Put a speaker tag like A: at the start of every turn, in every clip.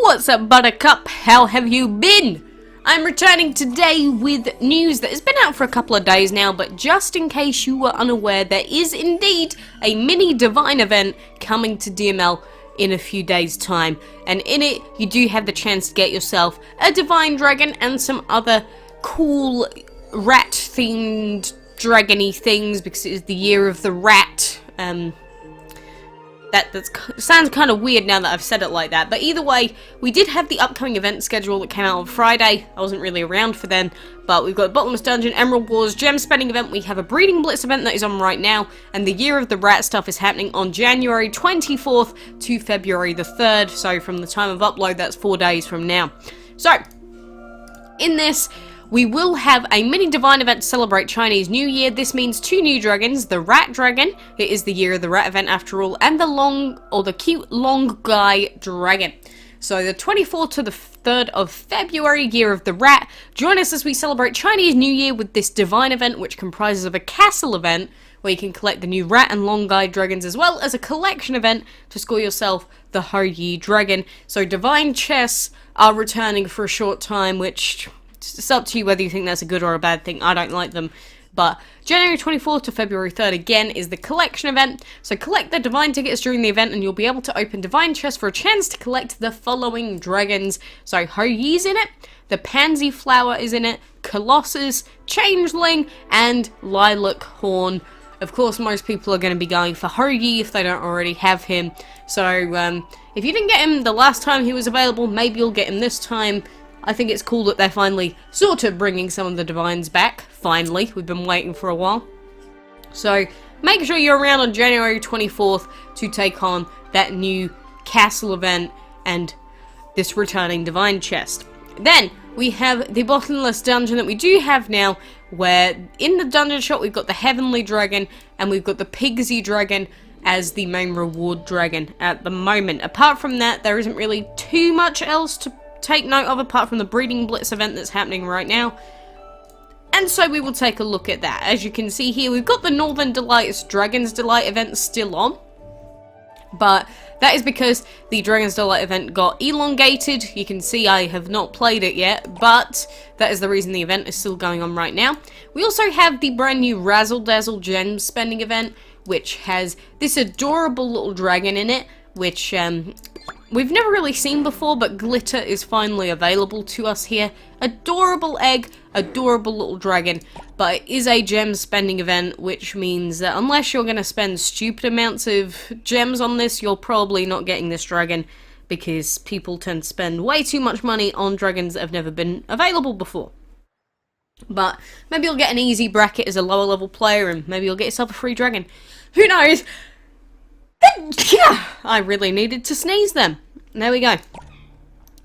A: What's up, Buttercup? How have you been? I'm returning today with news that has been out for a couple of days now, but just in case you were unaware, there is indeed a mini Divine event coming to DML in a few days' time. And in it, you do have the chance to get yourself a Divine Dragon and some other cool rat-themed dragony things, because it is the year of the rat. That sounds kind of weird now that I've said it like that, but either way, we did have the upcoming event schedule that came out on Friday. I wasn't really around for then, but we've got Bottomless Dungeon, Emerald Wars, Gem Spending event, we have a Breeding Blitz event that is on right now, and the Year of the Rat stuff is happening on January 24th to February the 3rd, so from the time of upload, that's 4 days from now. So, in this, we will have a mini Divine event to celebrate Chinese New Year. This means 2 new dragons, the Rat Dragon, it is the Year of the Rat event after all, and the cute long guy dragon. So the 24th to the 3rd of February, Year of the Rat. Join us as we celebrate Chinese New Year with this Divine event, which comprises of a castle event, where you can collect the new Rat and Long Guy dragons, as well as a collection event to score yourself the HOU YI Dragon. So Divine chests are returning for a short time, which... it's up to you whether you think that's a good or a bad thing. I don't like them. But January 24th to February 3rd again is the collection event. So collect the Divine tickets during the event and you'll be able to open Divine chests for a chance to collect the following dragons. So HOU YI's in it, the Pansy Flower is in it, Colossus, Changeling, and Lilac Horn. Of course, most people are going to be going for HOU YI if they don't already have him. So if you didn't get him the last time he was available, maybe you'll get him this time. I think it's cool that they're finally sort of bringing some of the Divines back. Finally. We've been waiting for a while. So, make sure you're around on January 24th to take on that new castle event and this returning Divine chest. Then, we have the Bottomless Dungeon that we do have now, where in the dungeon shop we've got the Heavenly Dragon and we've got the Pigsy Dragon as the main reward dragon at the moment. Apart from that, there isn't really too much else to take note of apart from the Breeding Blitz event that's happening right now. And so we will take a look at that. As you can see here, we've got the Northern Delights Dragon's Delight event still on. But that is because the Dragon's Delight event got elongated. You can see I have not played it yet, but that is the reason the event is still going on right now. We also have the brand new Razzle Dazzle Gem Spending event, which has this adorable little dragon in it, which we've never really seen before, but glitter is finally available to us here. Adorable egg, adorable little dragon, but it is a gem spending event, which means that unless you're going to spend stupid amounts of gems on this, you're probably not getting this dragon, because people tend to spend way too much money on dragons that have never been available before. But maybe you'll get an easy bracket as a lower level player, and maybe you'll get yourself a free dragon. Who knows? Yeah, I really needed to sneeze then. There we go.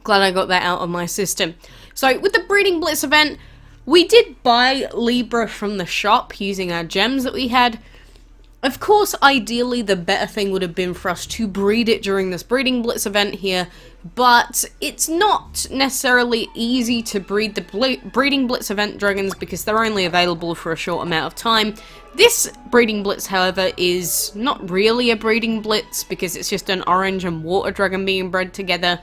A: Glad I got that out of my system. So, with the Breeding Blitz event, we did buy Libra from the shop using our gems that we had. Of course, ideally, the better thing would have been for us to breed it during this Breeding Blitz event here, but it's not necessarily easy to breed the Breeding Blitz event dragons because they're only available for a short amount of time. This Breeding Blitz, however, is not really a Breeding Blitz because it's just an orange and water dragon being bred together.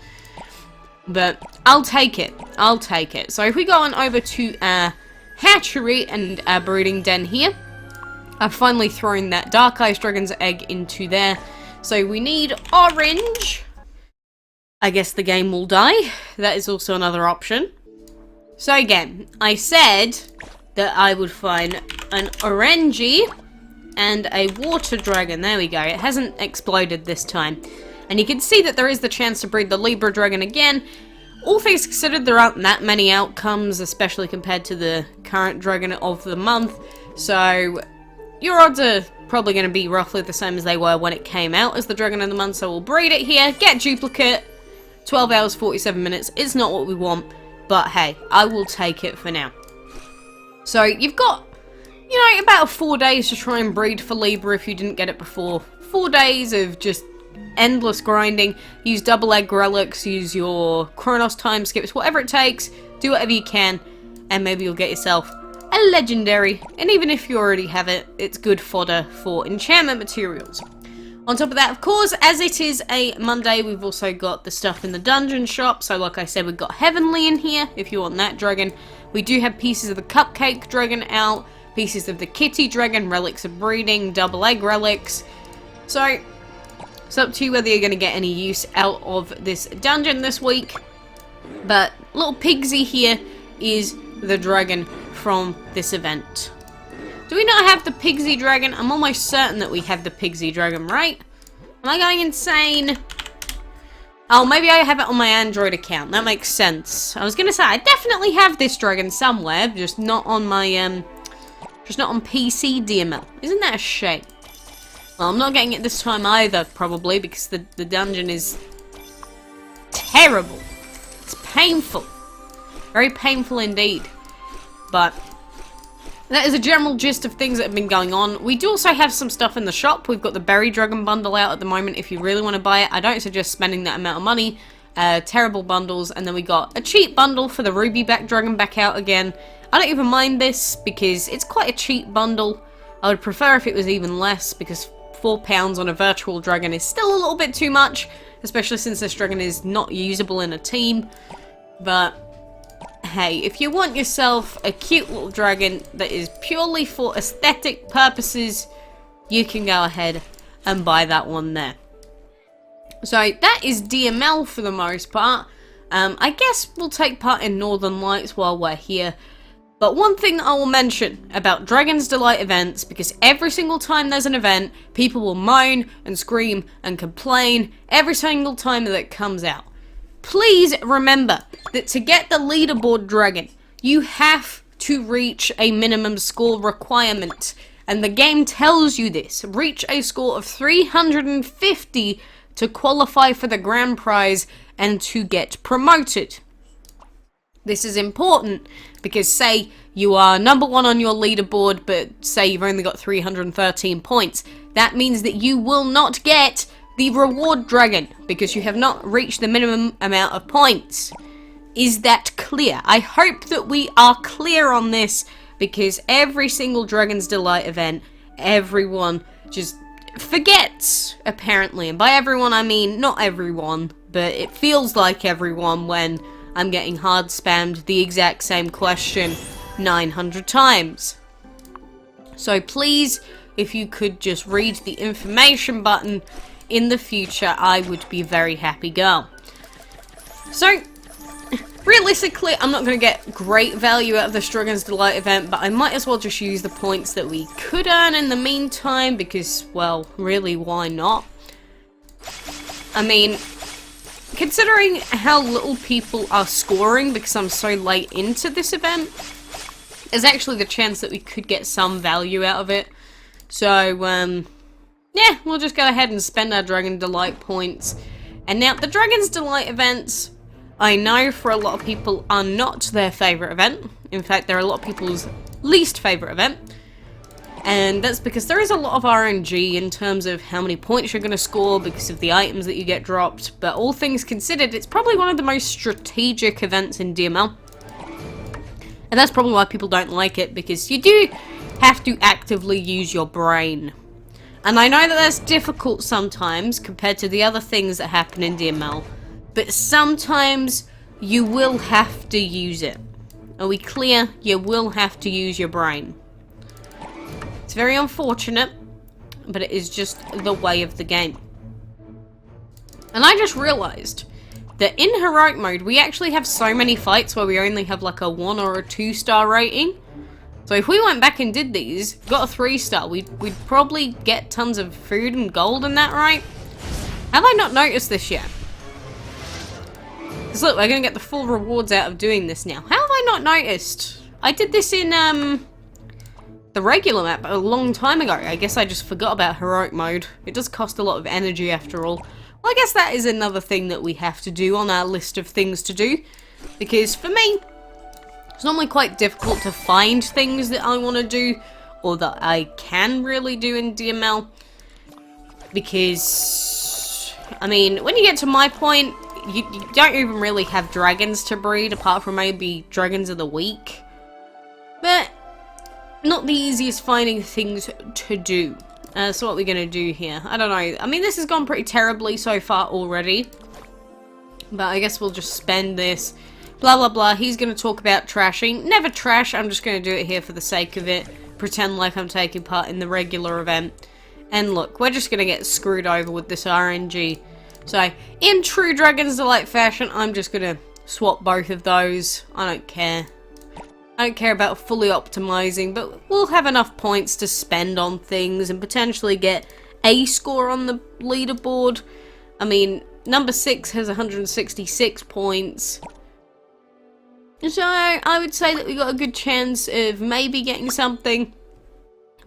A: But I'll take it. I'll take it. So if we go on over to our hatchery and our breeding den here, I've finally thrown that Dark Ice Dragon's egg into there. So we need orange. I guess the game will die. That is also another option. So again, I said that I would find an orangey and a water dragon. There we go. It hasn't exploded this time. And you can see that there is the chance to breed the Libra dragon again. All things considered, there aren't that many outcomes, especially compared to the current dragon of the month. So your odds are probably going to be roughly the same as they were when it came out as the dragon of the month. So we'll breed it here, get duplicate. 12 hours, 47 minutes. It's not what we want, but hey, I will take it for now. So you've got, you know, about 4 days to try and breed for Libra if you didn't get it before. 4 days of just endless grinding. Use double egg relics, use your Chronos time skips, whatever it takes. Do whatever you can, and maybe you'll get yourself a legendary. And even if you already have it, it's good fodder for enchantment materials. On top of that, of course, as it is a Monday, we've also got the stuff in the dungeon shop. So like I said, we've got Heavenly in here, if you want that dragon. We do have pieces of the Cupcake Dragon out, pieces of the Kitty Dragon, relics of breeding, double egg relics. So, it's up to you whether you're going to get any use out of this dungeon this week. But, little Pigsy here is the dragon from this event. Do we not have the Pigsy Dragon? I'm almost certain that we have the Pigsy Dragon, right? Am I going insane? Oh, maybe I have it on my Android account. That makes sense. I was going to say, I definitely have this dragon somewhere, just not on my, just not on PC DML. Isn't that a shame? Well, I'm not getting it this time either, probably, because the dungeon is terrible. It's painful. Very painful indeed. But that is a general gist of things that have been going on. We do also have some stuff in the shop. We've got the Berry Dragon bundle out at the moment if you really want to buy it. I don't suggest spending that amount of money. Terrible bundles. And then we got a cheap bundle for the Ruby Back Dragon back out again. I don't even mind this because it's quite a cheap bundle. I would prefer if it was even less because £4 on a virtual dragon is still a little bit too much. Especially since this dragon is not usable in a team. But hey, if you want yourself a cute little dragon that is purely for aesthetic purposes, you can go ahead and buy that one there. So that is DML for the most part. I guess we'll take part in Northern Lights while we're here. But one thing I will mention about Dragon's Delight events, because every single time there's an event, people will moan and scream and complain every single time that it comes out. Please remember that to get the leaderboard dragon, you have to reach a minimum score requirement. And the game tells you this. Reach a score of 350 to qualify for the grand prize and to get promoted. This is important because say you are number 1 on your leaderboard, but say you've only got 313 points. That means that you will not get the reward dragon because you have not reached the minimum amount of points. Is that clear? I hope that we are clear on this because every single Dragon's Delight event, everyone just forgets, apparently. And by everyone, I mean not everyone, but it feels like everyone when I'm getting hard spammed the exact same question 900 times. So please, if you could just read the information button in the future, I would be very happy girl. So, realistically, I'm not going to get great value out of this Dragon's Delight event, but I might as well just use the points that we could earn in the meantime, because, well, really, why not? I mean, considering how little people are scoring because I'm so late into this event, there's actually the chance that we could get some value out of it. So, yeah, we'll just go ahead and spend our Dragon Delight points. And now, the Dragon's Delight events, I know for a lot of people are not their favourite event. In fact, they're a lot of people's least favourite event. And that's because there is a lot of RNG in terms of how many points you're going to score because of the items that you get dropped. But all things considered, it's probably one of the most strategic events in DML. And that's probably why people don't like it, because you do have to actively use your brain. And I know that that's difficult sometimes compared to the other things that happen in DML, but sometimes you will have to use it. Are we clear? You will have to use your brain. It's very unfortunate, but it is just the way of the game. And I just realized that in heroic mode, we actually have so many fights where we only have like a 1 or a 2 star rating. So if we went back and did these, got a 3 star, we'd probably get tons of food and gold in that, right? Have I not noticed this yet? Because look, we're going to get the full rewards out of doing this now. How have I not noticed? I did this in the regular map a long time ago. I guess I just forgot about heroic mode. It does cost a lot of energy after all. Well, I guess that is another thing that we have to do on our list of things to do. Because for me, it's normally quite difficult to find things that I want to do, or that I can really do in DML. Because, I mean, when you get to my point, you don't even really have dragons to breed, apart from maybe dragons of the week. But, not the easiest finding things to do. So what are we gonna do here? I don't know. I mean, this has gone pretty terribly so far already. But I guess we'll just spend this. Blah, blah, blah. He's gonna talk about trashing. Never trash. I'm just gonna do it here for the sake of it. Pretend like I'm taking part in the regular event. And look, we're just gonna get screwed over with this RNG. So, in true Dragon's Delight fashion, I'm just gonna swap both of those. I don't care. I don't care about fully optimizing, but we'll have enough points to spend on things and potentially get a score on the leaderboard. I mean, number 6 has 166 points. So, I would say that we got a good chance of maybe getting something.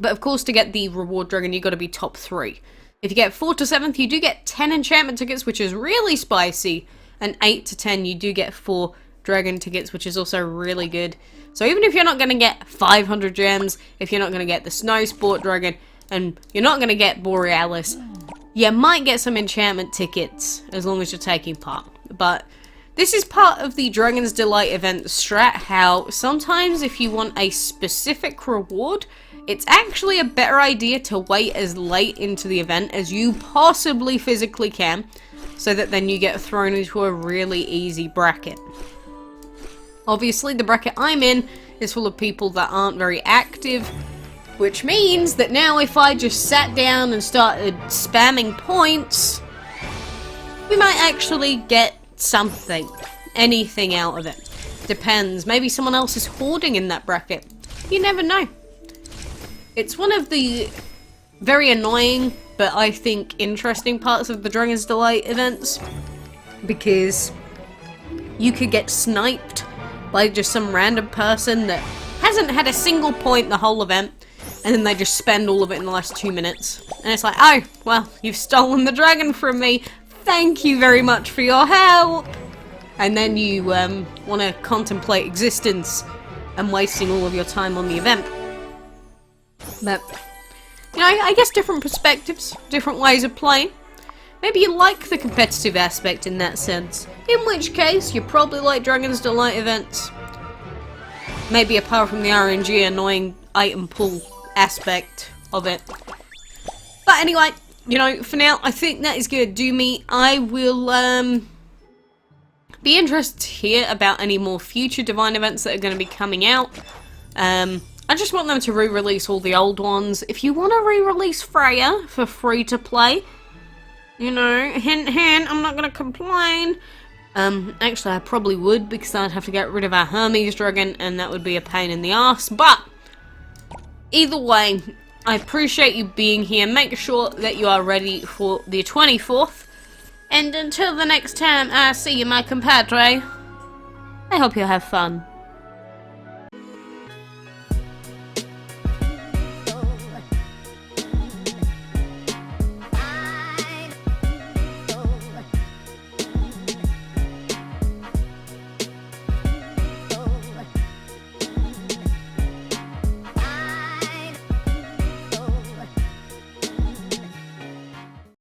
A: But of course, to get the reward dragon, you got to be top 3. If you get 4 to 7th, you do get 10 enchantment tickets, which is really spicy. And 8 to 10, you do get 4 dragon tickets, which is also really good. So even if you're not going to get 500 gems, if you're not going to get the snow sport dragon, and you're not going to get Borealis, you might get some enchantment tickets, as long as you're taking part. But this is part of the Dragon's Delight event strat, how sometimes if you want a specific reward, it's actually a better idea to wait as late into the event as you possibly physically can, so that then you get thrown into a really easy bracket. Obviously, the bracket I'm in is full of people that aren't very active, which means that now if I just sat down and started spamming points, we might actually get something, anything out of it. Depends, maybe someone else is hoarding in that bracket. You never know. It's one of the very annoying, but I think interesting parts of the Dragon's Delight events, because you could get sniped by just some random person that hasn't had a single point the whole event, and then they just spend all of it in the last 2 minutes. And it's like, oh, well, you've stolen the dragon from me. Thank you very much for your help. And then you want to contemplate existence and wasting all of your time on the event. But, you know, I guess different perspectives, different ways of playing. Maybe you like the competitive aspect in that sense, in which case you probably like Dragon's Delight events. Maybe apart from the RNG annoying item pool aspect of it. But anyway, you know, for now, I think that is going to do me. I will be interested to hear about any more future Divine events that are going to be coming out. I just want them to re-release all the old ones. If you want to re-release Freya for free to play, you know, hint hint, I'm not going to complain. Actually I probably would, because I'd have to get rid of our Hermes dragon, and that would be a pain in the ass. But either way, I appreciate you being here. Make sure that you are ready for the 24th. And until the next time I see you, my compadre, I hope you'll have fun.